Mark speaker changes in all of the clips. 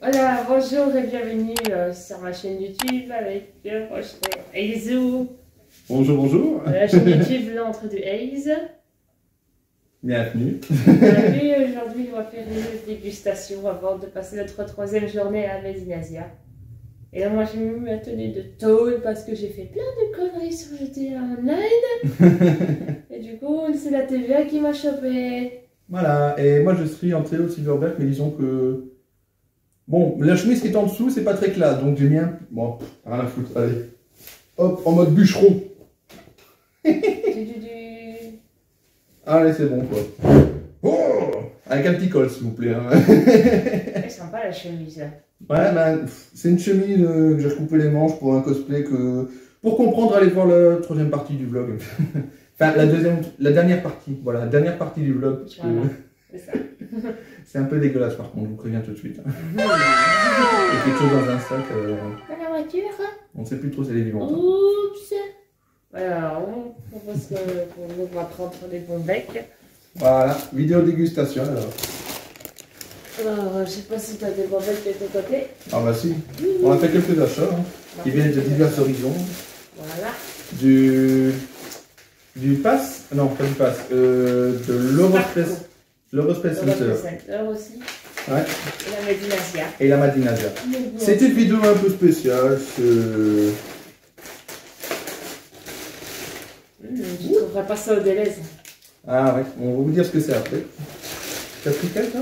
Speaker 1: Voilà, bonjour et bienvenue sur ma chaîne YouTube avec Aizou.
Speaker 2: Bonjour, bonjour.
Speaker 1: La chaîne YouTube L'Entre de Aiz.
Speaker 2: Bienvenue.
Speaker 1: Aujourd'hui, on va faire une dégustation avant de passer notre troisième journée à Medinazia. Et là, moi, j'ai mis ma tenue de tôle parce que j'ai fait plein de conneries sur GTA Online. Et du coup, c'est la TVA qui m'a chopé.
Speaker 2: Voilà, et moi je suis en Théo Silverberg, mais disons que... Bon, la chemise qui est en dessous, c'est pas très classe, donc j'ai mis un... Bon, rien à foutre, allez. Hop, en mode bûcheron. Allez, c'est bon, quoi. Oh, avec un petit col, s'il vous plaît. Hein.
Speaker 1: C'est sympa la chemise, là.
Speaker 2: Ouais, ben, c'est une chemise que j'ai recoupé les manches pour un cosplay que... Pour comprendre, allez voir la troisième partie du vlog. Enfin, la dernière partie, voilà, la dernière partie du vlog. Parce que...
Speaker 1: Voilà, c'est ça.
Speaker 2: C'est un peu dégueulasse par contre, je vous préviens tout de suite. Il y a quelque chose dans un sac.
Speaker 1: Dans la voiture.
Speaker 2: On ne sait plus trop si elle est vivante.
Speaker 1: Oups. Voilà, on pense qu'on va prendre des bons becs.
Speaker 2: Voilà, vidéo dégustation alors.
Speaker 1: Alors, je sais pas si tu as des bons becs de ton côté.
Speaker 2: Ah bah si, on a fait quelques achats qui viennent de divers horizons.
Speaker 1: Voilà.
Speaker 2: Du pass, non pas du pass, de l'Eurospace. L'Eurospace Center.
Speaker 1: Aussi.
Speaker 2: Ouais.
Speaker 1: Et la Medinazia.
Speaker 2: Et la Medinazia. C'était une vidéo un peu spéciale.
Speaker 1: Je ne trouverai pas ça au Deleuze.
Speaker 2: Ah ouais, on va vous dire ce que c'est après. T'as pris quel toi?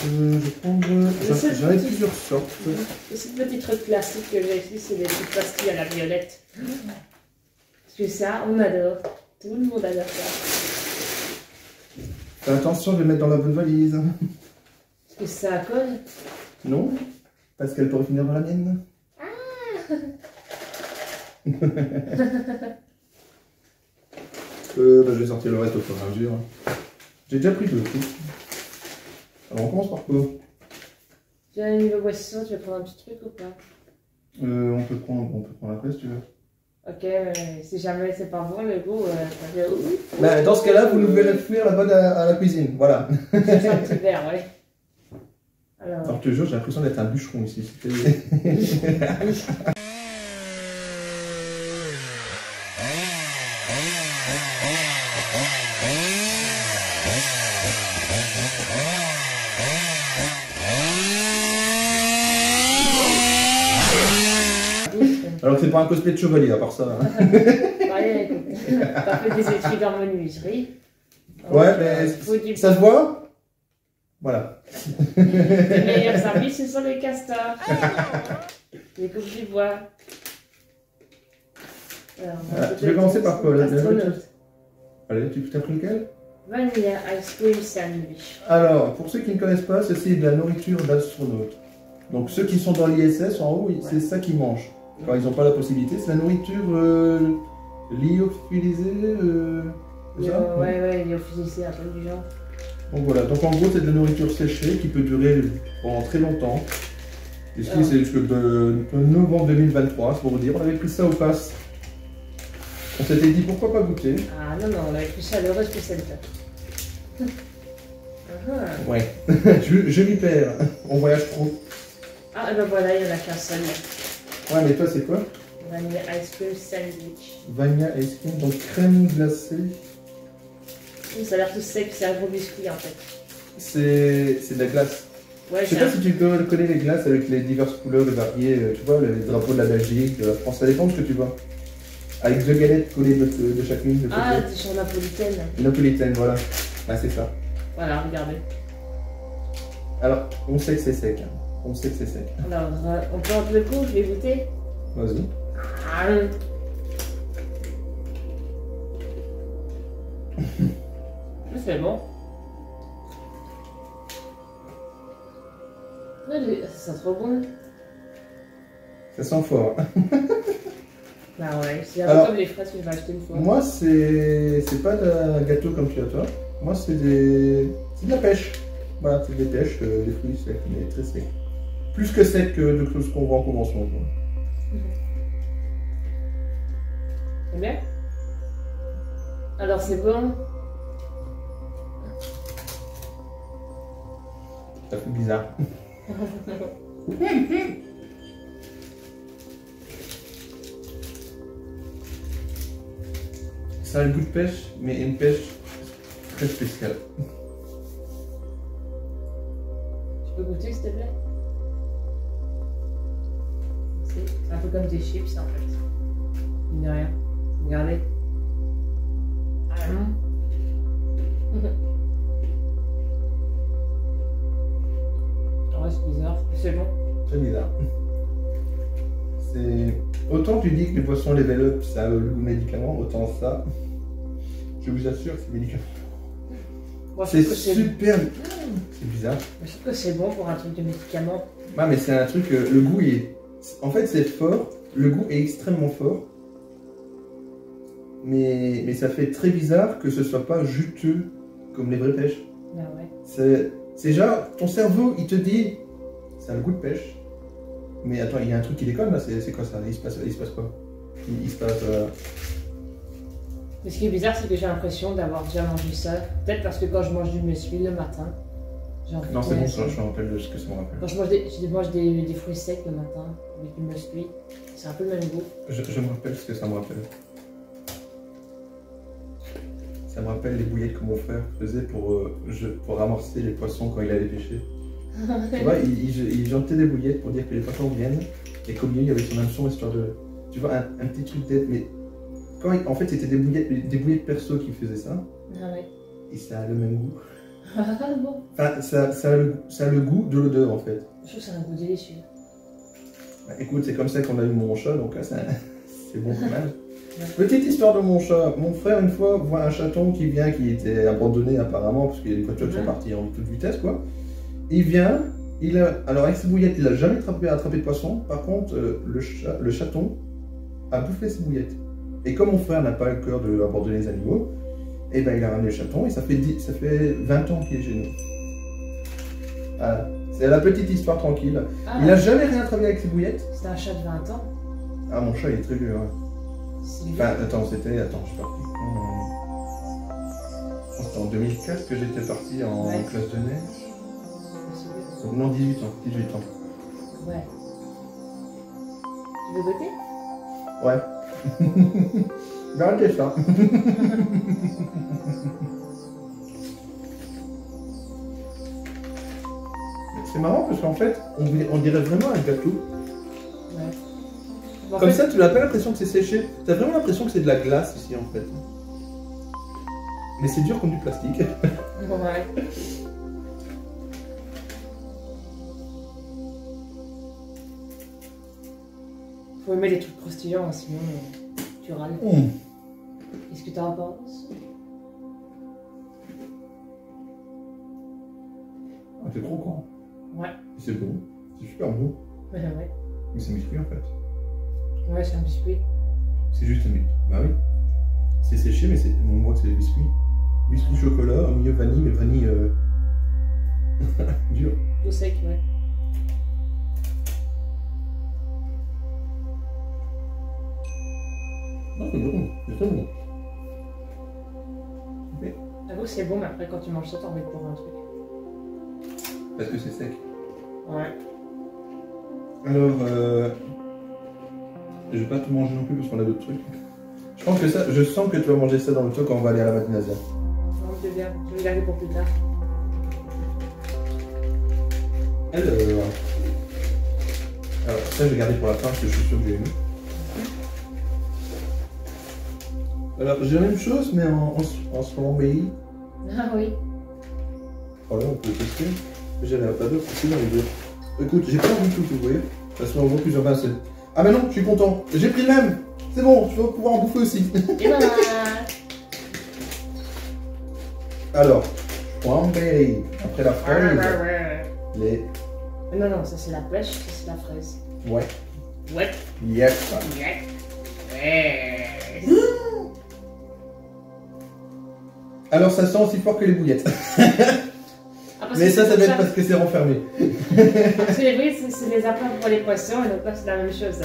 Speaker 2: Je vais prendre... J'en ai plusieurs sortes.
Speaker 1: Et ce petit truc classique que j'ai ici, c'est des petites pastilles à la violette. Parce que ça, on adore. Tout le monde adore ça.
Speaker 2: Fais attention de les mettre dans la bonne valise.
Speaker 1: Est-ce que ça colle?
Speaker 2: Non, parce qu'elle pourrait finir dans la mienne.
Speaker 1: Ah.
Speaker 2: Je vais sortir le reste au fur et à mesure. J'ai déjà pris deux. Alors on commence par quoi?
Speaker 1: Tu as un niveau boisson, tu veux prendre un petit truc ou pas?
Speaker 2: On peut prendre après si tu veux.
Speaker 1: Ok, mais si jamais c'est pas bon le goût, ça fait ouh.
Speaker 2: Ben, dans ce cas-là, vous nous verrez fuir la bonne à la cuisine. Voilà.
Speaker 1: C'est un petit verre, ouais. Alors,
Speaker 2: je te jure, j'ai l'impression d'être un bûcheron ici. Alors c'est pas un cosplay de chevalier à part ça. Hein.
Speaker 1: ouais, écoute, t'as fait des études en menuiserie.
Speaker 2: Ouais, mais ça se voit. Voilà.
Speaker 1: Les meilleurs amis, ce sont les castors. Les coupes du bois. Alors,
Speaker 2: je vais commencer par quoi?
Speaker 1: Allez,
Speaker 2: tu t'as pris lequel?
Speaker 1: Vanilla Ice Cream Sandwich.
Speaker 2: Alors, pour ceux qui ne connaissent pas, c'est de la nourriture d'astronaute. Donc ceux qui sont dans l'ISS, en haut, c'est ça qu'ils mangent. Quand ils n'ont pas la possibilité, c'est la nourriture lyophilisée.
Speaker 1: Ouais, lyophilisée, un truc du genre.
Speaker 2: Donc voilà, donc en gros c'est de la nourriture séchée qui peut durer pendant très longtemps. Ici c'est jusqu'au novembre 2023, c'est pour vous dire. On avait pris ça au pass. On s'était dit pourquoi pas goûter.
Speaker 1: Ah non, on avait pris ça à l'heureux spécial.
Speaker 2: Ouais, je m'y perds, on voyage trop.
Speaker 1: Ah ben voilà, il y en a qu'un seul.
Speaker 2: Ouais, mais toi c'est quoi?
Speaker 1: Vanilla Ice Cream Sandwich.
Speaker 2: Vanilla Ice Cream, donc crème glacée.
Speaker 1: Ça a l'air tout sec, c'est un gros biscuit en fait.
Speaker 2: C'est de la glace.
Speaker 1: Ouais,
Speaker 2: je sais pas si tu connais les glaces avec les diverses couleurs variées, tu vois, les drapeaux de la Belgique, de la France, ça dépend de ce que tu vois. Avec deux galettes collées de chacune.
Speaker 1: Ah, des champs napolitaines.
Speaker 2: Napolitaine, voilà. Ah, c'est ça.
Speaker 1: Voilà, regardez.
Speaker 2: Alors, on sait que c'est sec. Hein. On sait que c'est sec.
Speaker 1: Alors, on plante le coup, je vais goûter.
Speaker 2: Vas-y.
Speaker 1: Ah. C'est bon. Ça sent trop bon.
Speaker 2: Ça sent fort.
Speaker 1: Bah ouais, c'est un peu comme les fraises que je vais acheter une fois.
Speaker 2: Moi, c'est pas de gâteau comme tu as toi. Moi, c'est de la pêche. Voilà, c'est des pêches, des fruits secs, mais très secs. Plus que secs que ce qu'on voit en convention.
Speaker 1: C'est bien. Alors c'est bon.
Speaker 2: Ça fait bizarre. Ça a le goût de pêche, mais une pêche très spéciale.
Speaker 1: Tu peux goûter s'il te plaît? C'est un peu comme des chips en fait. Il n'y a rien. Regardez. Ouais, c'est bizarre. C'est bon.
Speaker 2: C'est bizarre. C'est... Autant tu dis que les poissons level up, ça a le goût médicament, autant ça, je vous assure que c'est médicament.
Speaker 1: Moi,
Speaker 2: C'est super... C'est bizarre.
Speaker 1: Je trouve que c'est bon pour un truc de médicament.
Speaker 2: Ah mais c'est un truc, le goût est... En fait c'est fort, le goût est extrêmement fort. Mais ça fait très bizarre que ce soit pas juteux comme les vraies pêches.
Speaker 1: Bah ouais.
Speaker 2: C'est genre, ton cerveau il te dit, c'est un goût de pêche. Mais attends, il y a un truc qui déconne là, c'est quoi ça? Il se passe quoi? Il se passe...
Speaker 1: Mais ce qui est bizarre, c'est que j'ai l'impression d'avoir déjà mangé ça. Peut-être parce que quand je mange du muesli le matin, j'ai envie
Speaker 2: Non,
Speaker 1: de...
Speaker 2: c'est bon, ça, je me rappelle de ce que ça me rappelle.
Speaker 1: Quand je mange des fruits secs le matin avec du muesli, c'est un peu le même goût.
Speaker 2: Je me rappelle ce que ça me rappelle. Ça me rappelle les bouillettes que mon frère faisait pour ramorcer les poissons quand il allait pêcher. Tu vois, il jantait des bouillettes pour dire que les poissons viennent, et qu'au milieu il y avait son hameçon, histoire de... Tu vois, un petit truc d'être, mais... En fait, c'était des bouillettes perso qui faisaient ça,
Speaker 1: Ah ouais.
Speaker 2: et ça a le même goût.
Speaker 1: Ah bon.
Speaker 2: Enfin, ça a le goût de l'odeur, en fait.
Speaker 1: Je trouve que c'est un goût délicieux.
Speaker 2: Bah, écoute, c'est comme ça qu'on a eu mon chat, donc là, c'est bon quand même. Petite histoire de mon chat. Mon frère, une fois, voit un chaton qui vient, qui était abandonné apparemment, parce que les voitures sont parties en toute vitesse, quoi. Il vient, alors avec ses bouillettes, il n'a jamais attrapé de poisson. Par contre, le chaton a bouffé ses bouillettes. Et comme mon frère n'a pas le cœur d'abandonner les animaux, et ben il a ramené le chaton, et ça fait 20 ans qu'il est chez nous. Voilà. C'est la petite histoire tranquille.
Speaker 1: Ah,
Speaker 2: il n'a jamais rien attrapé avec ses bouillettes.
Speaker 1: c'est un chat de 20 ans.
Speaker 2: Ah, mon chat, il est très vieux, hein. Enfin, attends, je suis parti c'était en 2004 que j'étais parti en classe de neige. Donc non, 18 ans.
Speaker 1: Ouais. Tu veux goûter?
Speaker 2: Ouais. J'ai arrêté ça. C'est marrant parce qu'en fait, on dirait vraiment un gâteau.
Speaker 1: Ouais. Bon,
Speaker 2: Comme ça, tu n'as pas l'impression que c'est séché. Tu as vraiment l'impression que c'est de la glace ici en fait. Mais c'est dur comme du plastique.
Speaker 1: Ouais. Faut aimer les trucs croustillants, sinon tu râles. Qu'est-ce que t'en penses?
Speaker 2: Ah, c'est croquant.
Speaker 1: Ouais.
Speaker 2: C'est bon. C'est super bon.
Speaker 1: Ouais.
Speaker 2: Mais c'est biscuit en fait.
Speaker 1: Ouais, c'est un biscuit.
Speaker 2: C'est juste un biscuit. Bah oui. C'est séché, mais on voit que c'est des biscuits. Biscuit chocolat, au milieu vanille, mais vanille dur.
Speaker 1: Tout sec, ouais.
Speaker 2: Ah, c'est bon, c'est très bon. Mais...
Speaker 1: J'avoue que c'est bon, mais après quand tu manges ça, t'as envie de boire un truc.
Speaker 2: Parce que c'est sec.
Speaker 1: Ouais.
Speaker 2: Alors, je vais pas tout manger non plus parce qu'on a d'autres trucs. Je pense que ça, je sens que tu vas manger ça dans le truc quand on va aller à la Matinasia.
Speaker 1: Non, je vais le garder pour plus tard.
Speaker 2: Alors, ça, je vais garder pour la fin parce que je suis sûr que j'ai aimé. Alors, j'ai la même chose, mais en flambéi.
Speaker 1: Ah oui.
Speaker 2: Voilà, on peut tester. J'avais pas d'autre aussi dans les deux. Écoute, j'ai pas envie de tout ouvrir. Parce qu'on voit plusieurs pincettes. Ah, mais non, je suis content. J'ai pris le même. C'est bon, tu vas pouvoir en bouffer aussi.
Speaker 1: Et voilà.
Speaker 2: Alors, flambéi. Après la fraise, les.
Speaker 1: Non, ça c'est la pêche, ça c'est la fraise.
Speaker 2: Ouais.
Speaker 1: Ouais.
Speaker 2: Yes. Alors, ça sent aussi fort que les bouillettes. Mais ça doit être parce que c'est renfermé.
Speaker 1: Parce que les bouillettes, c'est les appâts pour les poissons, et donc là, c'est la même chose.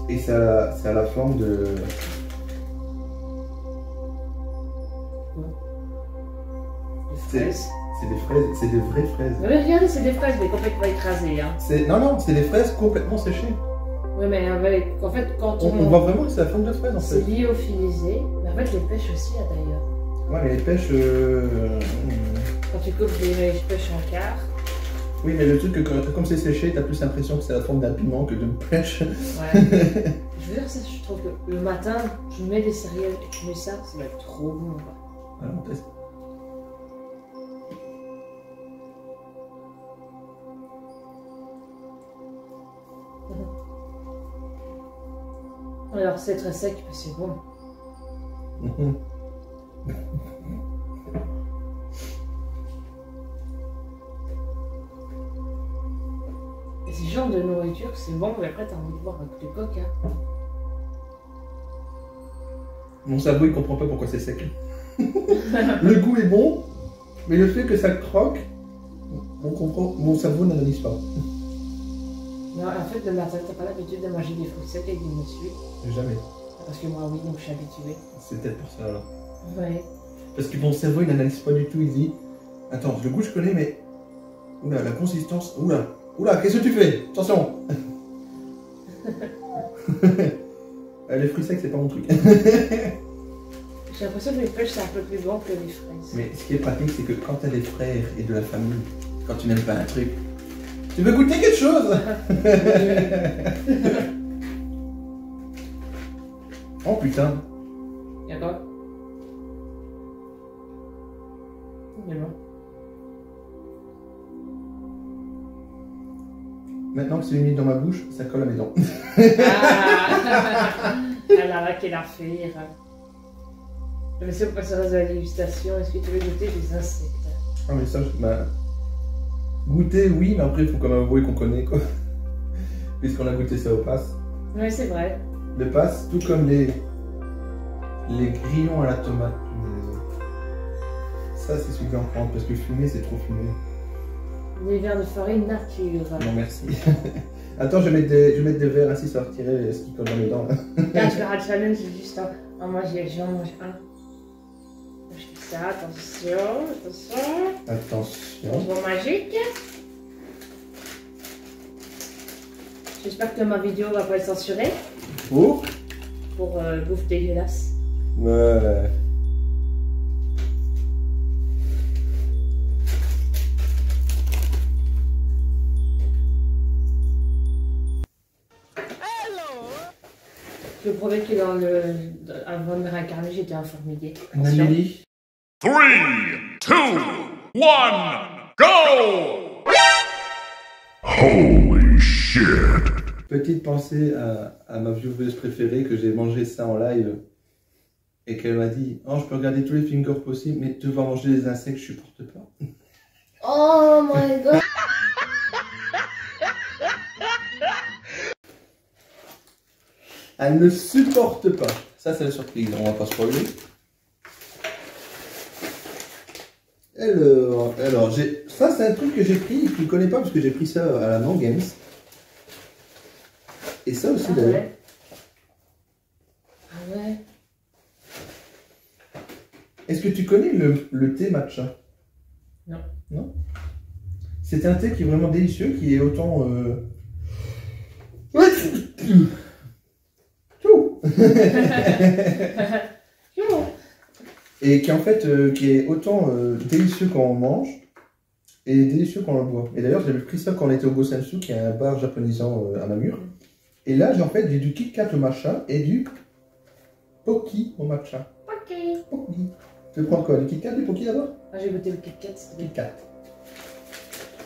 Speaker 2: Et ça a la forme de...
Speaker 1: Les fraises.
Speaker 2: C'est des fraises, c'est des vraies fraises.
Speaker 1: Mais regardez, c'est des fraises, mais complètement écrasées. Hein.
Speaker 2: Non, c'est des fraises complètement séchées.
Speaker 1: Oui, mais en fait, quand
Speaker 2: on voit vraiment que c'est la forme de fraise en fait.
Speaker 1: C'est lyophilisé. Mais en fait, les pêches aussi, hein, d'ailleurs.
Speaker 2: Ouais, mais les pêches.
Speaker 1: Quand tu coupes les pêches en quart.
Speaker 2: Oui, mais le truc que comme c'est séché, t'as plus l'impression que c'est la forme d'un piment que d'une pêche.
Speaker 1: Ouais. Je veux dire, ça, je trouve que le matin, tu mets des céréales et tu mets ça va être trop bon. Quoi.
Speaker 2: Alors, on teste.
Speaker 1: Alors, c'est très sec, mais c'est bon. Et ce genre de nourriture, c'est bon, mais après, t'as envie de boire un coup de coca.
Speaker 2: Mon cerveau, il comprend pas pourquoi c'est sec. Le goût est bon, mais le fait que ça croque, mon cerveau n'analyse pas.
Speaker 1: Non, en fait, le matin, t'as pas l'habitude de manger des fruits secs avec des muesli.
Speaker 2: Jamais.
Speaker 1: Parce que moi, oui, donc je suis habituée.
Speaker 2: C'est peut-être pour ça alors.
Speaker 1: Ouais.
Speaker 2: Parce que mon cerveau, il n'analyse pas du tout. Il dit attends, le goût, je connais, mais. Oula, la consistance. Oula, qu'est-ce que tu fais? Attention. Les fruits secs, c'est pas mon truc.
Speaker 1: J'ai l'impression que les pêches, c'est un peu plus bon que les fraises.
Speaker 2: Mais ce qui est pratique, c'est que quand t'as des frères et de la famille, quand tu n'aimes pas un truc, tu veux goûter quelque chose. Oh putain.
Speaker 1: Y'a quoi? Il est bon.
Speaker 2: Maintenant que c'est mis dans ma bouche, ça colle à mes dents.
Speaker 1: Ah. Elle a raqué la rire. Mais si on passe à la dégustation, est-ce que tu veux goûter des insectes?
Speaker 2: Ah mais ça, goûter, oui, mais après il faut quand même avouer qu'on connaît quoi. Puisqu'on a goûté ça au pass.
Speaker 1: Oui, c'est vrai.
Speaker 2: Le pass, tout comme les grillons à la tomate. Ça, c'est celui que je vais en prendre parce que fumer, c'est trop fumé.
Speaker 1: Des verres de farine nature.
Speaker 2: Non, merci. Attends, je vais mettre des verres ainsi, ça va retirer ce qui colle dans mes dents. Là.
Speaker 1: Là, tu verras le challenge, c'est juste un. Moi, j'en mange un. Je fais ça, attention.
Speaker 2: Attention.
Speaker 1: Bonbon magique. J'espère que ma vidéo va pas être censurée.
Speaker 2: Pour
Speaker 1: Bouffe dégueulasse.
Speaker 2: Ouais.
Speaker 1: Je vous promets que avant de me réincarner, j'étais un formigué.
Speaker 2: Amélie.
Speaker 3: 3, 2, 1, go! Holy shit!
Speaker 2: Petite pensée à ma vieweuse préférée que j'ai mangé ça en live et qu'elle m'a dit oh, je peux regarder tous les fingers possibles, mais devoir manger des insectes, je supporte pas.
Speaker 1: Oh my god!
Speaker 2: Elle ne supporte pas. Ça, c'est la surprise, on va pas spoiler. Alors ça, c'est un truc que j'ai pris, que tu ne connais pas parce que j'ai pris ça à la Non Games. Et ça aussi, d'ailleurs.
Speaker 1: Ouais. Ah ouais.
Speaker 2: Est-ce que tu connais le thé matcha?
Speaker 1: Non.
Speaker 2: Non? C'est un thé qui est vraiment délicieux, qui est autant... Et qui en fait qui est autant délicieux quand on mange et délicieux quand on le boit. Et d'ailleurs j'avais pris ça quand on était au Gosensu, qui est un bar japonisant à Namur. Et là j'ai du Kit Kat au matcha et du Pocky au matcha.
Speaker 1: Ok.
Speaker 2: Pocky. Tu veux prendre quoi? Du Kit Kat, du Pocky d'abord?
Speaker 1: Ah, j'ai goûté le Kit Kat.
Speaker 2: Kit Kat.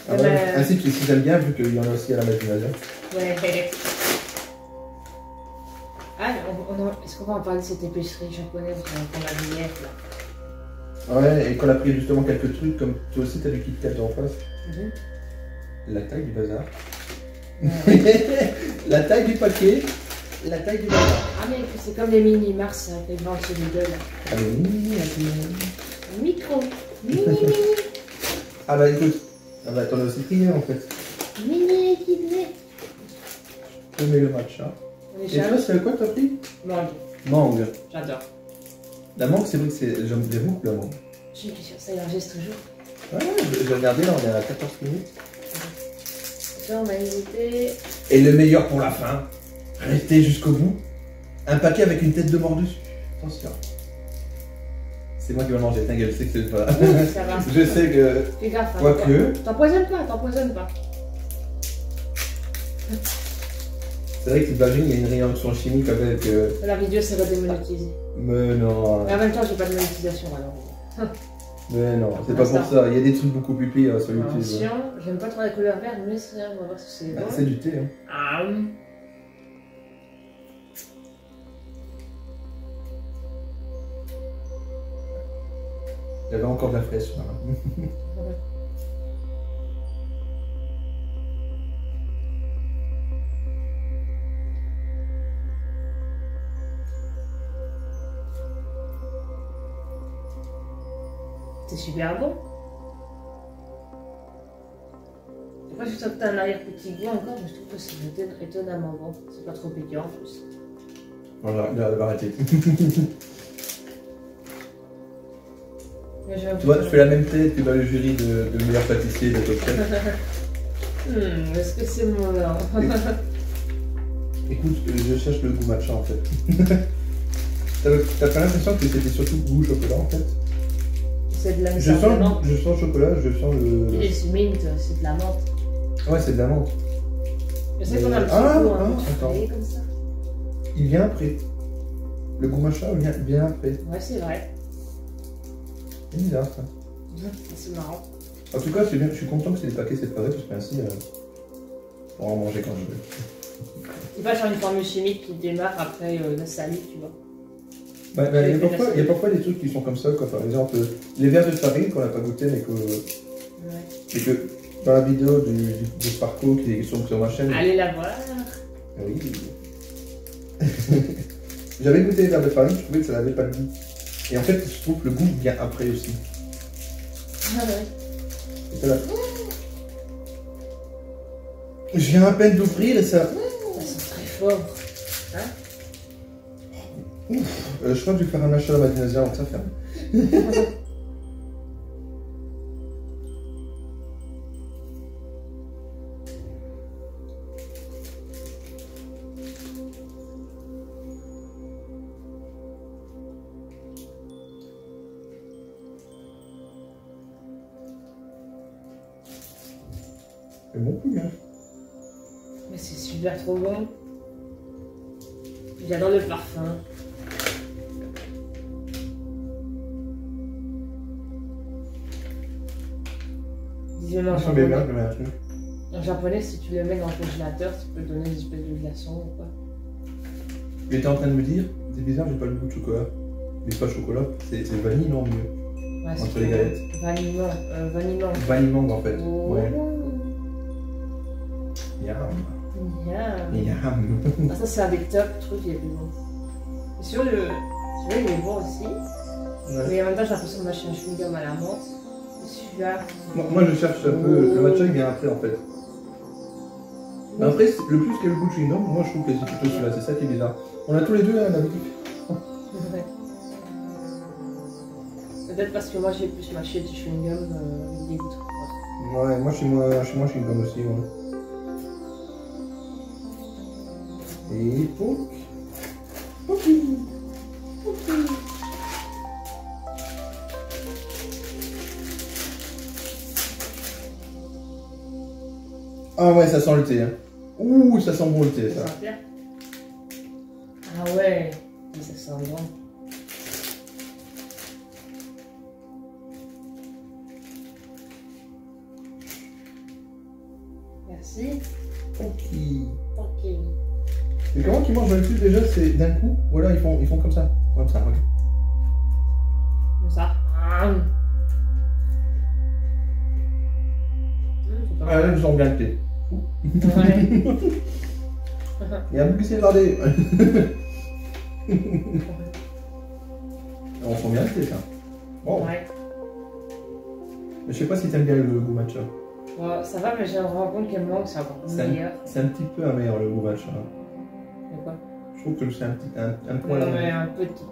Speaker 2: Ah ouais. Ainsi que si j'aime bien vu qu'il y en a aussi à la maison.
Speaker 1: Ouais. Ah, est-ce qu'on va en parler de cette épicerie japonaise qu'on a vu hier là?
Speaker 2: Ouais, et qu'on a pris justement quelques trucs, comme toi aussi t'as du Kit Kat en face. La taille du bazar. La taille du paquet, la taille du bazar.
Speaker 1: Ah mais c'est comme les mini-mars, hein, les ventes chez Lidl.
Speaker 2: Ah mais mini.
Speaker 1: Micro. Mini.
Speaker 2: Ah bah écoute, t'en as aussi pris en fait.
Speaker 1: Mini équipé.
Speaker 2: Je mets le matcha. Et toi, c'est quoi t'as pris?
Speaker 1: Mangue.
Speaker 2: Mangue.
Speaker 1: J'adore.
Speaker 2: La mangue, c'est vrai que j'aime beaucoup la mangue.
Speaker 1: J'ai une question, ça y enregistre toujours.
Speaker 2: Ouais, j'ai regardé, là, on est à 14 minutes.
Speaker 1: Là, on va hésiter.
Speaker 2: Et le meilleur pour la fin, restez jusqu'au bout. Un paquet avec une tête de mort dessus. Attention. C'est moi qui vais le manger, t'inquiète, je sais que c'est pas.
Speaker 1: Ça va.
Speaker 2: Je sais que.
Speaker 1: Fais gaffe.
Speaker 2: Quoique.
Speaker 1: T'empoisonnes pas, t'empoisonnes pas.
Speaker 2: C'est vrai que cette vagine, il y a une réaction chimique avec.
Speaker 1: La vidéo sera démonétisée.
Speaker 2: Mais non.
Speaker 1: Mais en même temps, j'ai pas de monétisation alors.
Speaker 2: Mais non, c'est pas pour ça. Il y a des trucs beaucoup plus pires sur YouTube.
Speaker 1: Attention, j'aime pas trop la couleur verte, mais c'est rien, on va voir si c'est bon.
Speaker 2: C'est du thé. Hein.
Speaker 1: Ah oui.
Speaker 2: Il y avait encore de la fraîche. Voilà.
Speaker 1: C'est super bon. Moi, je trouve que t'as un arrière-petit goût encore, mais je trouve que c'est étonnamment bon. C'est pas trop piquant en plus.
Speaker 2: Voilà, il va arrêter.
Speaker 1: Mais
Speaker 2: Tu vois, je fais la même tête que dans le jury de meilleur pâtissier de Top Chef.
Speaker 1: Est-ce que c'est mon là?
Speaker 2: Écoute, je cherche le goût matcha en fait. T'as pas l'impression que c'était surtout goût chocolat en fait?
Speaker 1: C'est de la
Speaker 2: Je sens le chocolat, je sens le.
Speaker 1: Et c'est mint, c'est de la menthe.
Speaker 2: Ouais, c'est de la menthe.
Speaker 1: Je sais qu'on a un petit goût un peu
Speaker 2: attends.
Speaker 1: sucré comme ça.
Speaker 2: Il vient après. Le goût matcha vient après.
Speaker 1: Ouais, c'est vrai.
Speaker 2: C'est bizarre ça.
Speaker 1: C'est marrant.
Speaker 2: En tout cas, c'est bien, je suis content que c'est des paquets séparés parce qu'ainsi, on pourra en manger quand je veux.
Speaker 1: C'est pas genre une formule chimique qui démarre après la salive, tu vois.
Speaker 2: Bah, il y a parfois des trucs qui sont comme ça, quoi. Par exemple, les verres de farine qu'on n'a pas goûté, mais que dans la vidéo du Sparko qui sont sur ma chaîne.
Speaker 1: Allez la voir.
Speaker 2: Ah oui. J'avais goûté les verres de farine, je trouvais que ça n'avait pas de goût. Et en fait, je trouve que le goût vient après aussi.
Speaker 1: Ah ouais.
Speaker 2: Et ça, là. Je viens à peine d'ouvrir et ça.
Speaker 1: Ça sent très fort. Hein?
Speaker 2: Je crois que je vais faire un achat à la Madinasia avant que ça ferme. C'est bon, plus bien.
Speaker 1: Mais c'est super trop bon. J'adore le parfum. En japonais, si tu le mets dans le congélateur, tu peux donner une espèce de glaçon ou quoi.
Speaker 2: Mais t'es en train de me dire, c'est bizarre, j'ai pas le goût de chocolat. Mais c'est pas chocolat, c'est vanille, non, mieux.
Speaker 1: Ouais,
Speaker 2: entre les galettes.
Speaker 1: Vanille
Speaker 2: Vanille en fait.
Speaker 1: Oh.
Speaker 2: Ouais. Yam. Yam.
Speaker 1: Ah, ça, c'est un des top trucs les plus bons. Et sur celui-là, il est bon aussi.
Speaker 2: Ouais.
Speaker 1: Mais en même temps, j'ai l'impression de mâcher un chewing-gum à la menthe. Celui-là.
Speaker 2: Moi je cherche un peu. Le matcha il vient après en fait. Mais après, le plus qu'il y a le goût de chewing-gum, moi je trouve que c'est plutôt celui-là, c'est ça qui est bizarre. On a tous les deux un avis différent.
Speaker 1: Ouais. Peut-être parce que moi j'ai plus mâché du chewing-gum avec des gouttes.
Speaker 2: Ouais, moi je suis moins chewing-gum aussi. Ouais. Et pouk. Ah ouais, ça sent le thé. Hein. Ouh, ça sent bon le thé, ça.
Speaker 1: Ah ouais, ça sent bon. Merci. Ok.
Speaker 2: Et comment tu manges le thé déjà? C'est d'un coup? Ou alors ils font comme ça? Comme ça, regarde.
Speaker 1: Comme ça.
Speaker 2: Ah là, je sens bien le thé.
Speaker 1: Ouais.
Speaker 2: Il y a un bout qui s'est gardé. On sent bien le thé, ça. Bon.
Speaker 1: Ouais.
Speaker 2: Mais je sais pas si t'aimes bien le goût matcha.
Speaker 1: Bon, ça va, mais je me rends compte que le mangue, c'est encore meilleur.
Speaker 2: C'est un petit peu amer le goût matcha.
Speaker 1: C'est quoi?
Speaker 2: Je trouve que c'est un point là.
Speaker 1: Ouais, un petit.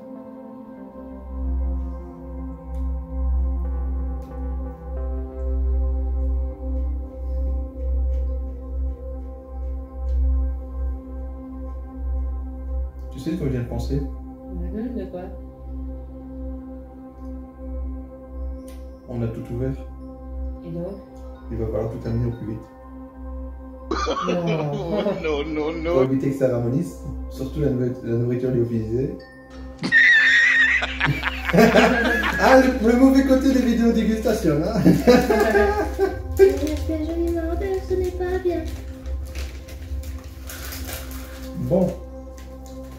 Speaker 2: sais de quoi je viens de penser?
Speaker 1: De quoi?
Speaker 2: On a tout ouvert.
Speaker 1: Et donc?
Speaker 2: Il va falloir tout amener au plus vite.
Speaker 1: Non.
Speaker 2: Pour éviter que ça ramonisse, surtout la nourriture lyophilisée. Ah, le mauvais côté des vidéos dégustation, hein.
Speaker 1: Ce n'est pas bien.
Speaker 2: Bon.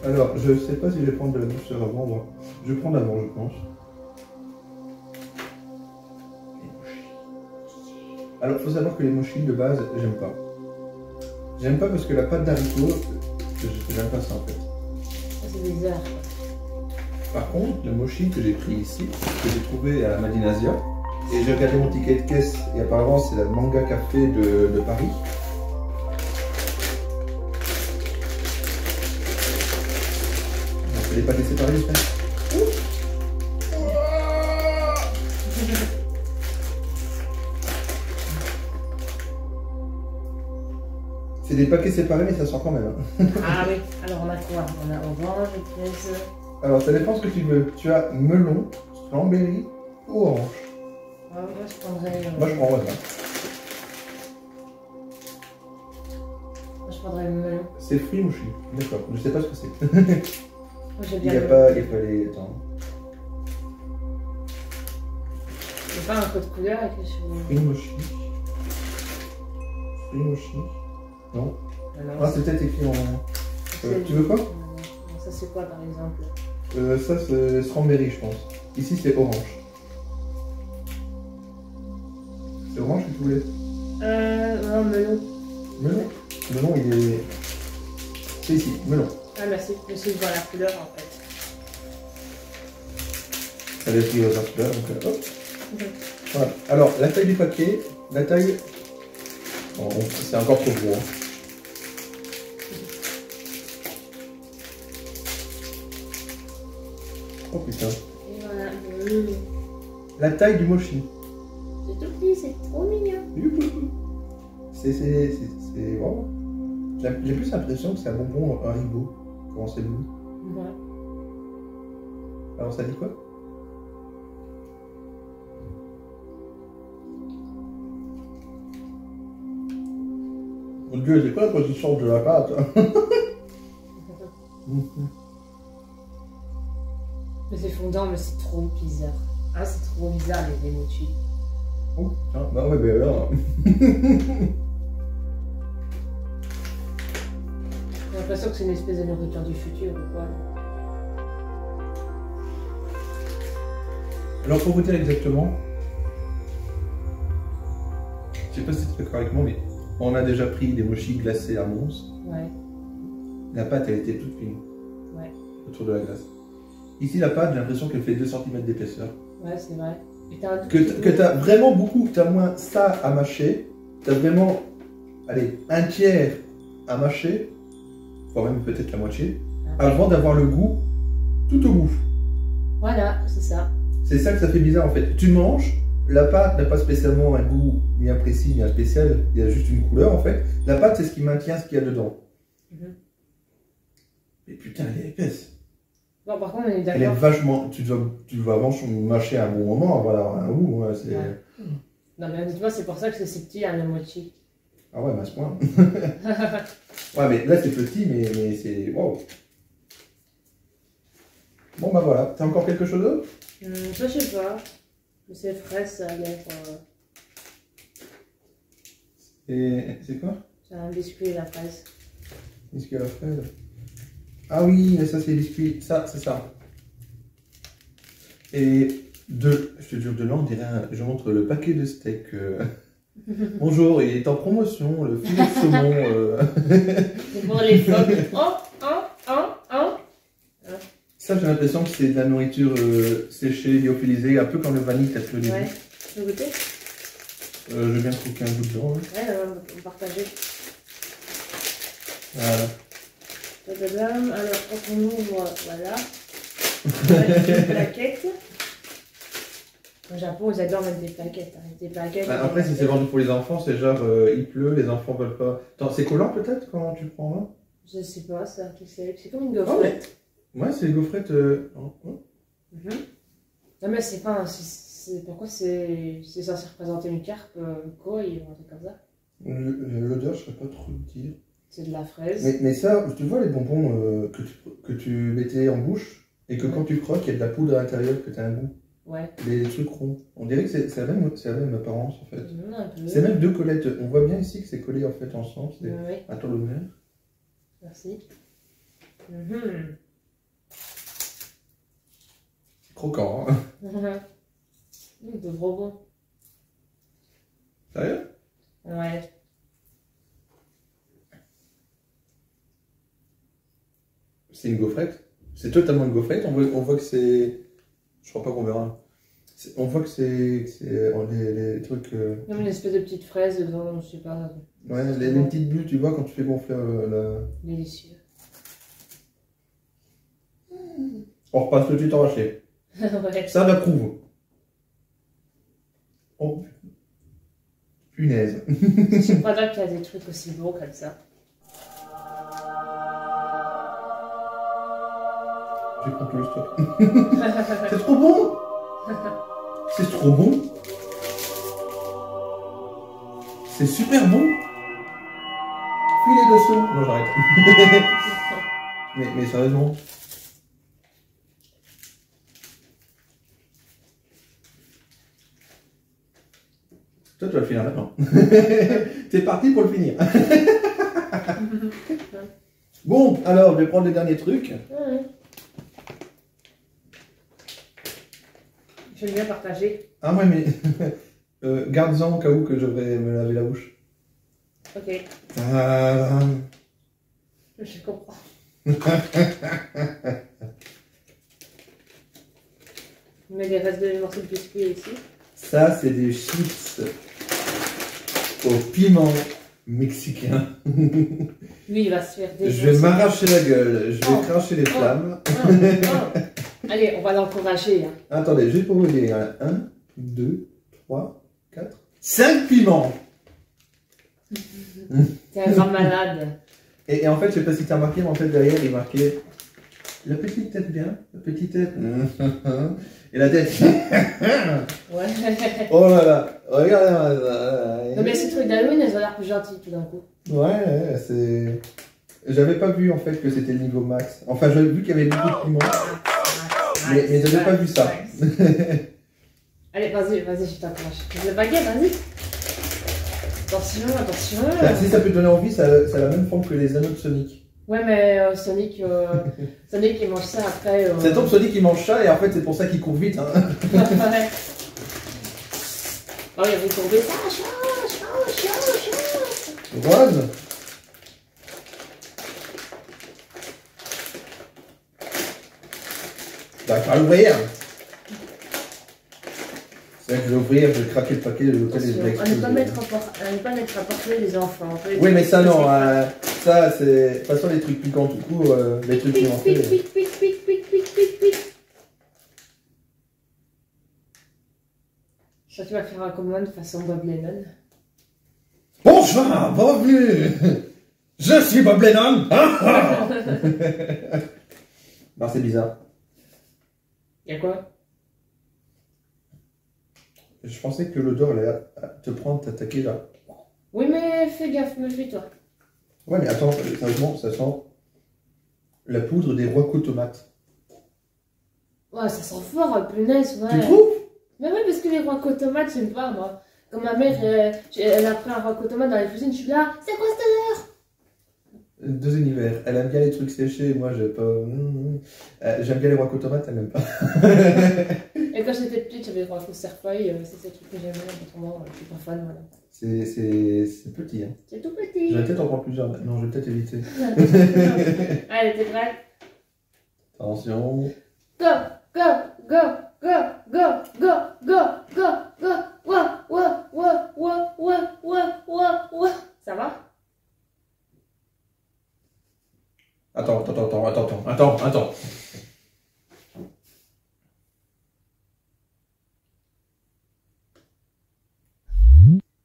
Speaker 2: Alors, je sais pas si je vais prendre de la douceur avant. Moi. Je vais prendre avant, je pense. Alors, faut savoir que les mochis de base, j'aime pas. J'aime pas parce que la pâte d'haricot, j'aime pas ça en fait.
Speaker 1: C'est bizarre.
Speaker 2: Par contre, le mochi que j'ai pris ici, que j'ai trouvé à la Madinasia, et j'ai regardé mon ticket de caisse, et apparemment c'est la Manga Café de Paris. On fait les pâtés séparés, j'espère. C'est des paquets séparés, mais ça sort quand même. Hein.
Speaker 1: Ah oui, alors on a quoi? On a orange, fraise.
Speaker 2: Alors, ça dépend ce que tu veux. Tu as melon, cranberry ou orange.
Speaker 1: Ah, moi je prendrais.
Speaker 2: Moi, je prends ça.
Speaker 1: Moi je prendrais le melon.
Speaker 2: C'est fruit mochi. D'accord. Je sais pas ce que c'est.
Speaker 1: Moi j'ai
Speaker 2: Il
Speaker 1: bien
Speaker 2: n'y a
Speaker 1: le
Speaker 2: pas les. Attends.
Speaker 1: Il n'y a pas un code couleur avec les cheveux.
Speaker 2: Fruit mochi. Fruit mochi. Non. Ah, c'est peut-être écrit en. Tu veux quoi?
Speaker 1: Ça c'est quoi par exemple?
Speaker 2: Ça, c'est cranberry, je pense. Ici, c'est orange. C'est orange que tu voulais?
Speaker 1: Non, melon.
Speaker 2: Melon? Melon, il est. C'est ici, melon.
Speaker 1: Ah merci, je vois la couleur en fait.
Speaker 2: Elle est écrit aux couleur, donc hop. Voilà. Alors, la taille du paquet, la taille. Bon, c'est encore trop gros. Hein. Oh putain.
Speaker 1: Et voilà.
Speaker 2: La taille du mochi.
Speaker 1: C'est tout petit, c'est trop mignon.
Speaker 2: C'est vraiment. J'ai plus l'impression que c'est un bonbon Haribo. Comment c'est bon?
Speaker 1: Ouais.
Speaker 2: Alors ça dit quoi? Mon Dieu, c'est quoi la position de la pâte?
Speaker 1: Mais c'est fondant, mais c'est trop bizarre. Ah, c'est trop bizarre les mochis.
Speaker 2: Oh putain, bah ouais, ben alors.
Speaker 1: J'ai l'impression que c'est une espèce de nourriture du futur ou quoi.
Speaker 2: Alors pour vous dire exactement, je sais pas si tu es d'accord avec moi, mais on a déjà pris des mochis glacés à Mons.
Speaker 1: Ouais.
Speaker 2: La pâte, elle était toute fine.
Speaker 1: Ouais.
Speaker 2: Autour de la glace. Ici, la pâte, j'ai l'impression qu'elle fait 2 cm d'épaisseur.
Speaker 1: Ouais, c'est vrai. Et t'as un
Speaker 2: Que tu as vraiment beaucoup, tu as moins ça à mâcher, tu as vraiment, allez, un tiers à mâcher, voire même peut-être la moitié, avant d'avoir le goût tout au bout.
Speaker 1: Voilà, c'est ça.
Speaker 2: C'est ça que ça fait bizarre en fait. Tu manges, la pâte n'a pas spécialement un goût bien précis, bien spécial, il y a juste une couleur en fait. La pâte, c'est ce qui maintient ce qu'il y a dedans. Mais putain, elle est épaisse.
Speaker 1: Bon, par contre, on est d'accord.
Speaker 2: Elle est vachement. Tu vas mâcher un bon moment avant d'avoir un goût. Ouais,
Speaker 1: ouais. Non, mais dites-moi, c'est pour ça que c'est si petit, un mochi.
Speaker 2: Ah ouais, mais à ce point. Ouais, mais là, c'est petit, mais c'est. Wow. Bon, bah voilà. T'as encore quelque chose d'autre?
Speaker 1: Ça, je sais pas. Mais c'est frais, ça a l'air.
Speaker 2: Et c'est quoi?
Speaker 1: C'est un biscuit à la fraise.
Speaker 2: Biscuit à la fraise. Ah oui, mais ça c'est biscuit, ça c'est ça. Et je te jure, de là on dirait, je montre le paquet de steak. Bonjour, il est en promotion, le filet de saumon.
Speaker 1: C'est pour les phoques.
Speaker 2: Ça j'ai l'impression que c'est de la nourriture séchée, lyophilisée, un peu comme le vanille t'as fait au début.
Speaker 1: Ouais, tu veux goûter?
Speaker 2: Je viens de croquer un bout dedans.
Speaker 1: Ouais, on va partager.
Speaker 2: Voilà.
Speaker 1: Alors, quand on ouvre, voilà, on a une plaquette. Au Japon, ils adorent mettre des plaquettes. Hein. Des plaquettes.
Speaker 2: Après, si c'est vendu pour les enfants, c'est genre il pleut, les enfants veulent pas. Attends, c'est collant peut-être quand tu prends
Speaker 1: Je sais pas, ça, qui c'est comme une gaufrette.
Speaker 2: Ouais, c'est les gaufrettes.
Speaker 1: Non, mais c'est pas. Pourquoi c'est censé représenter une carpe, koi, ou un truc comme ça?
Speaker 2: L'odeur, je ne saurais pas trop te dire.
Speaker 1: C'est de la fraise.
Speaker 2: Mais ça, tu vois les bonbons que tu mettais en bouche et que quand tu croques, il y a de la poudre à l'intérieur, que tu as un goût.
Speaker 1: Ouais.
Speaker 2: Les trucs ronds. On dirait que c'est la même apparence en fait.
Speaker 1: Un peu.
Speaker 2: C'est même deux collettes. On voit bien ici que c'est collé en fait ensemble.
Speaker 1: Oui.
Speaker 2: Attends l'honneur.
Speaker 1: Merci.
Speaker 2: Croquant. Hein.
Speaker 1: De gros bon.
Speaker 2: Sérieux?
Speaker 1: Ouais.
Speaker 2: C'est une gaufrette. C'est totalement une gaufrette. On voit que c'est. Je crois pas qu'on verra. On voit que c'est les trucs.
Speaker 1: Comme une espèce de petite fraise dedans, je sais pas.
Speaker 2: Ouais, les petites bulles, tu vois, quand tu fais gonfler la.
Speaker 1: Délicieux.
Speaker 2: On repasse tout de suite en haché.
Speaker 1: Ouais.
Speaker 2: Ça m'approuve. Oh. Punaise.
Speaker 1: Je sais pas là qu'il y a des trucs aussi beaux comme ça.
Speaker 2: Je vais prendre tout le stock. C'est trop bon. C'est trop bon. C'est super bon. Filet de saut. Non, j'arrête. mais sérieusement. Toi, tu vas le finir maintenant. T'es parti pour le finir. Bon, alors, je vais prendre les derniers trucs.
Speaker 1: Ouais. J'aime bien partager.
Speaker 2: Ah ouais, mais garde-en au cas où que je vais me laver la bouche.
Speaker 1: Ok.
Speaker 2: Ah.
Speaker 1: Je comprends. On met les restes de morceaux de biscuit ici.
Speaker 2: Ça, c'est des chips au piment mexicain.
Speaker 1: Lui, il va se faire des.
Speaker 2: Je vais m'arracher la gueule, je vais cracher les flammes.
Speaker 1: Allez, on va l'encourager. Hein.
Speaker 2: Attendez, juste pour vous dire, il y en a 1, 2, 3, 4, 5 piments.
Speaker 1: T'es un grand malade.
Speaker 2: Et en fait, je sais pas si tu as remarqué, mais en fait, derrière, il est marqué la petite tête bien, la petite tête. Et la tête.
Speaker 1: Ouais.
Speaker 2: Oh là là, regardez.
Speaker 1: Non, mais ces trucs d'Halloween, elles ont l'air plus gentilles tout d'un coup.
Speaker 2: Ouais, c'est. J'avais pas vu en fait que c'était le niveau max. Enfin, j'avais vu qu'il y avait beaucoup de piments. Mais j'avais pas vu ça.
Speaker 1: Allez, vas-y, je t'encourage. Le baguette, vas-y. Attention.
Speaker 2: Si ça peut te donner envie, ça a la même forme que les anneaux de Sonic.
Speaker 1: Ouais, mais Sonic, il mange ça après.
Speaker 2: C'est donc Sonic qui mange ça et en fait c'est pour ça qu'il court vite. Hein.
Speaker 1: Ouais. Oh, il va tomber ça.
Speaker 2: Rose. Bah, tu vas l'ouvrir. C'est vrai que je vais l'ouvrir, je vais craquer le paquet de l'hôtel et je vais
Speaker 1: À ne pas mettre à portée les enfants.
Speaker 2: Oui, mais ça non, ça c'est. De toute façon, les trucs piquants, du coup, les trucs pimentés.
Speaker 1: Pique. Ça, tu vas faire un commande façon Bob Lennon.
Speaker 2: Bonjour, bienvenue. Je suis Bob Lennon. Non, c'est bizarre.
Speaker 1: Y'a quoi?
Speaker 2: Je pensais que l'odeur allait te prendre, t'attaquer là.
Speaker 1: Oui, mais fais gaffe, méfie-toi.
Speaker 2: Ouais, mais attends, sérieusement, ça sent la poudre des rois tomates.
Speaker 1: Ouais, ça sent fort, punaise, ouais.
Speaker 2: Tu trouves?
Speaker 1: Mais ouais, parce que les rois tomates, j'aime pas, moi. Quand ma mère, elle a pris un roi tomate dans la cuisine, je suis là, c'est quoi cette odeur?
Speaker 2: Deux univers. Elle aime bien les trucs séchés, moi j'ai pas. J'aime bien les rois tomates, elle n'aime pas.
Speaker 1: Et quand j'étais petite, j'avais les rois cerfeuil, c'est ce truc que j'aimais, autrement, je suis pas fan, voilà.
Speaker 2: C'est petit, hein.
Speaker 1: C'est tout petit.
Speaker 2: Je vais peut-être en prendre plusieurs maintenant, je vais peut-être éviter.
Speaker 1: Allez, t'es prête?
Speaker 2: Attention.
Speaker 1: Go. Ça va?
Speaker 2: Attends.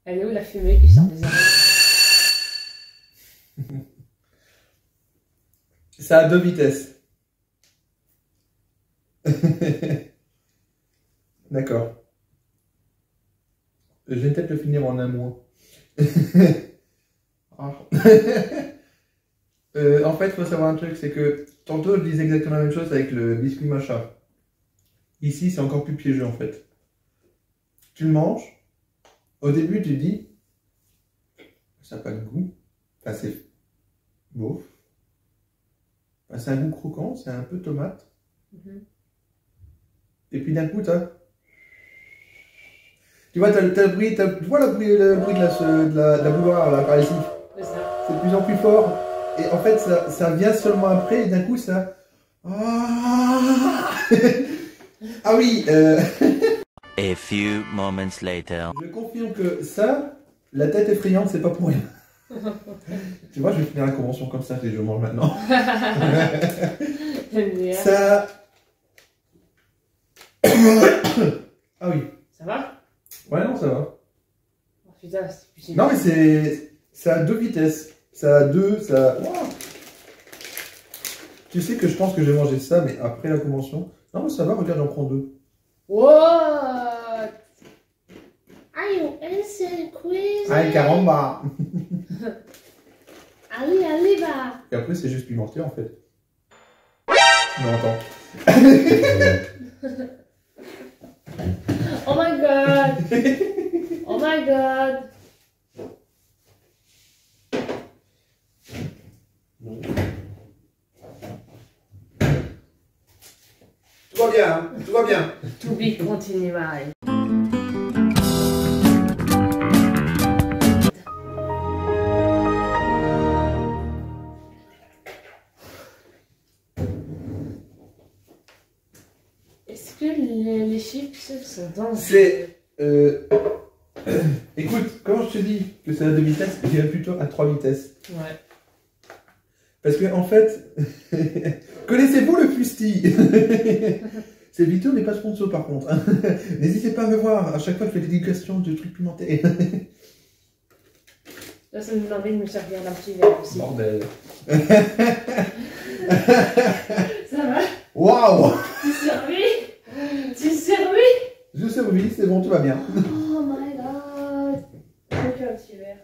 Speaker 1: Elle est où la fumée qui sort des oreilles?
Speaker 2: Ça a 2 vitesses. D'accord. Je vais peut-être le finir en un mois. Ah. En fait, il faut savoir un truc, c'est que tantôt je disais exactement la même chose avec le biscuit matcha. Ici, c'est encore plus piégeux en fait. Tu le manges, au début tu dis, ça n'a pas de goût, enfin c'est beau. Enfin, c'est un goût croquant, c'est un peu tomate. Et puis d'un coup, tu vois, t'as le bruit, tu vois le bruit de la bouilloire là, par ici.
Speaker 1: C'est ça.
Speaker 2: C'est de plus en plus fort. Et en fait, ça vient seulement après, et d'un coup, ça. Ah, ah oui,
Speaker 4: A few moments later.
Speaker 2: je confirme que ça, la tête effrayante, c'est pas pour rien. Tu vois, je vais finir la convention comme ça, si je mange maintenant.
Speaker 1: J'aime bien.
Speaker 2: Ça. Ah oui.
Speaker 1: Ça va?
Speaker 2: Ouais, non, ça va.
Speaker 1: Oh, putain, c'est plus
Speaker 2: Non, mais ça a 2 vitesses. Ça a 2, ça. Wow. Tu sais que je pense que je vais manger ça, mais après la convention. Non, mais ça va, regarde, j'en prends 2.
Speaker 1: What? Are you insane crazy?
Speaker 2: Allez, caramba.
Speaker 1: Allez, allez, bah.
Speaker 2: Et après, c'est juste pimenté en fait. Non, attends.
Speaker 1: Oh my god. Oh my god.
Speaker 2: Tout va bien, hein, tout va bien.
Speaker 1: To be continued. Est-ce que les chips sont dans
Speaker 2: C'est. Écoute, quand je te dis que c'est à 2 vitesses, je dirais plutôt à 3 vitesses.
Speaker 1: Ouais.
Speaker 2: Parce que, en fait, connaissez-vous le fusti? Cette vidéo n'est pas sponsor par contre. N'hésitez pas à me voir, à chaque fois je fais des dégustations de trucs pimentés.
Speaker 1: Là, ça me donne envie de me servir d'un petit verre aussi.
Speaker 2: Bordel.
Speaker 1: Ça va?
Speaker 2: Waouh!
Speaker 1: Tu servis? Tu servis?
Speaker 2: Je survis, c'est bon, tout va bien.
Speaker 1: Oh my god. Je vais faire un petit verre.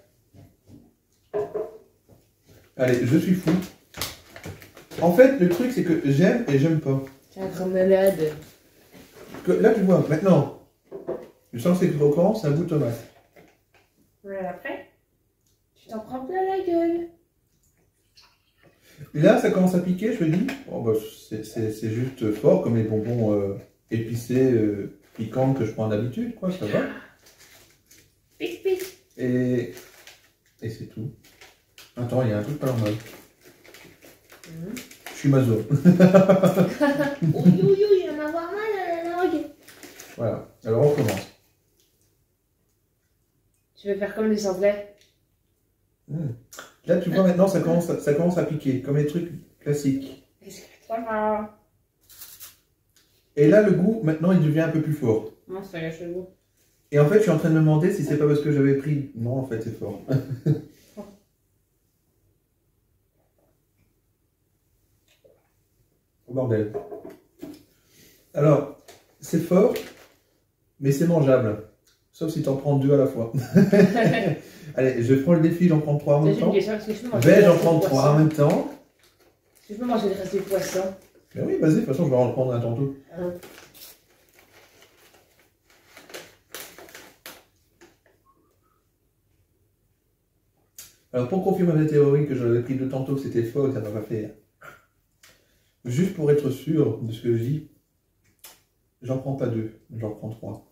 Speaker 2: Allez, je suis fou. En fait, le truc, c'est que j'aime et j'aime pas.
Speaker 1: C'est un grand malade.
Speaker 2: Que, là, tu vois, maintenant, je sens que c'est croquant, c'est un goût de tomate.
Speaker 1: Ouais, après, tu t'en prends plein la gueule.
Speaker 2: Et là, ça commence à piquer, je me dis, oh, bah, c'est juste fort, comme les bonbons épicés, piquants que je prends d'habitude, quoi, ça va.
Speaker 1: Pic, pic.
Speaker 2: Et c'est tout. Attends, il y a un truc pas normal. Je suis maso.
Speaker 1: Ouh, il va m'avoir mal à la langue.
Speaker 2: Voilà, alors on recommence.
Speaker 1: Tu veux faire comme les Anglais?
Speaker 2: Là, tu vois, maintenant, ça commence à piquer, comme les trucs classiques.
Speaker 1: Est-ce que ça va?
Speaker 2: Et là, le goût, maintenant, il devient un peu plus fort.
Speaker 1: Non, ça gâche le goût.
Speaker 2: Et en fait, je suis en train de me demander si c'est pas parce que j'avais pris... Non, en fait, c'est fort. Oh, bordel. Alors, c'est fort, mais c'est mangeable. Sauf si tu en prends 2 à la fois. Allez, je prends le défi, j'en prends 3 en même temps. J'en prends 3 en même temps.
Speaker 1: Est-ce que je peux manger le reste du poisson?
Speaker 2: Mais oui, vas-y, de toute façon, je vais en prendre un tantôt. Alors, pour confirmer ma théorie que j'avais pris 2 tantôt, que c'était faux, ça m'a pas fait. Juste pour être sûr de ce que je dis, j'en prends pas 2, j'en prends 3.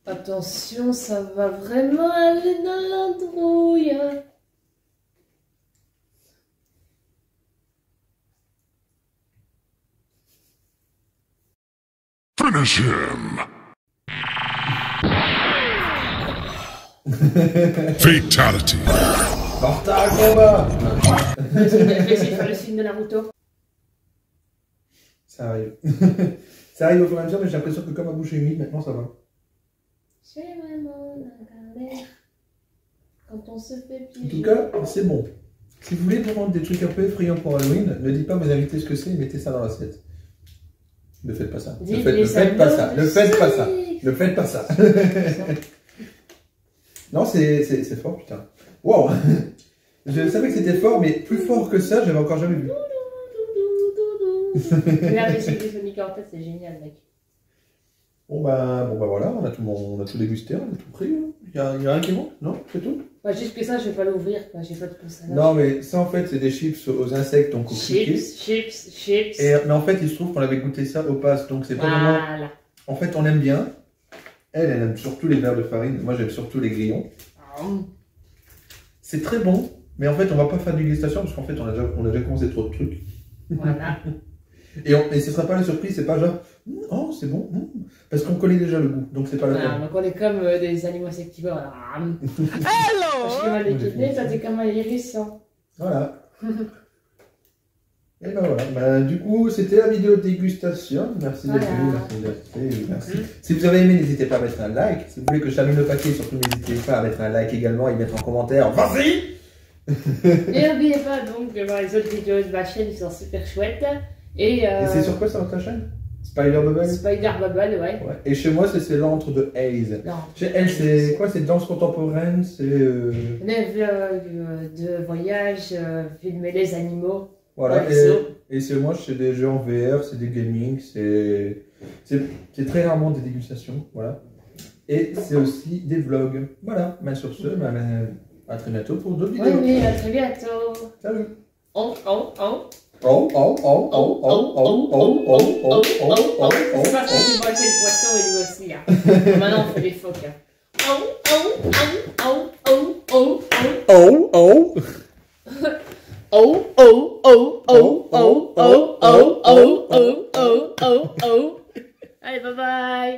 Speaker 1: Attention, ça va vraiment aller dans l'androuille.
Speaker 3: Finish him! Fatality!
Speaker 2: Mortal Kombat!
Speaker 1: Je vais essayer de faire le film de Naruto.
Speaker 2: Ça arrive. Ça arrive au fur et à mesure, mais j'ai l'impression que comme ma bouche est humide, maintenant ça va.
Speaker 1: C'est vraiment la galère quand on se fait
Speaker 2: En
Speaker 1: piéger.
Speaker 2: tout cas, c'est bon. Si vous voulez prendre des trucs un peu effrayants pour Halloween, ne dites pas vous invitez ce que c'est et mettez ça dans l'assiette. Ne faites pas ça. Ne faites pas ça. Ne faites pas ça. Ne faites pas ça. Non, c'est fort, putain. Wow. Je savais que c'était fort, mais plus fort que ça, j'avais encore jamais vu.
Speaker 1: Regarde les CD Sonic en tête, c'est génial, mec.
Speaker 2: Bon bah voilà, on a tout dégusté, on a tout pris. Il y a rien qui manque, non? C'est tout?
Speaker 1: Ouais, juste que ça, je vais pas l'ouvrir, quoi. J'ai pas de conservation.
Speaker 2: Non, mais ça en fait, c'est des chips aux insectes, donc au criquet.
Speaker 1: Chips.
Speaker 2: Mais en fait, il se trouve qu'on avait goûté ça au pass, donc c'est pas vraiment.
Speaker 1: Voilà.
Speaker 2: En fait, on aime bien. Elle aime surtout les verres de farine. Moi, j'aime surtout les grillons. C'est très bon, mais en fait, on va pas faire de dégustation parce qu'en fait, on a déjà commencé trop de trucs.
Speaker 1: Voilà.
Speaker 2: Et ce sera pas la surprise, c'est pas genre oh c'est bon, parce qu'on connaît déjà le goût, donc c'est pas la peine.
Speaker 1: Donc on est comme des animaux insectivores. Hello. Je suis mal équipé, ça t'es comme un hérisson.
Speaker 2: Voilà. Et ben voilà, ben, du coup c'était la vidéo de dégustation. Merci d'être venu, merci. Si vous avez aimé, n'hésitez pas à mettre un like. Si vous voulez que je termine le paquet, surtout n'hésitez pas à mettre un like également et mettre en commentaire. Vas-y.
Speaker 1: Et n'oubliez pas donc de voir les autres vidéos de ma chaîne qui sont super chouettes. Et
Speaker 2: c'est sur quoi sur ta chaîne? Spider Bubble?
Speaker 1: Spider Bubble, ouais.
Speaker 2: Et chez moi, c'est l'antre de Haze. Chez elle, c'est quoi? C'est danse contemporaine, c'est...
Speaker 1: Des vlogs de voyage, filmer les animaux.
Speaker 2: Voilà, et c'est moi, c'est des jeux en VR, c'est des gaming, c'est très rarement des dégustations, voilà. Et c'est aussi des vlogs. Voilà, mais sur ce, à très bientôt pour d'autres vidéos.
Speaker 1: Oui, à très bientôt.
Speaker 2: Salut.
Speaker 1: Oh.
Speaker 2: C'est
Speaker 1: pas facile de manger le poisson et lui aussi, hein. Maintenant on fait les phoques, hein. Allez, bye bye.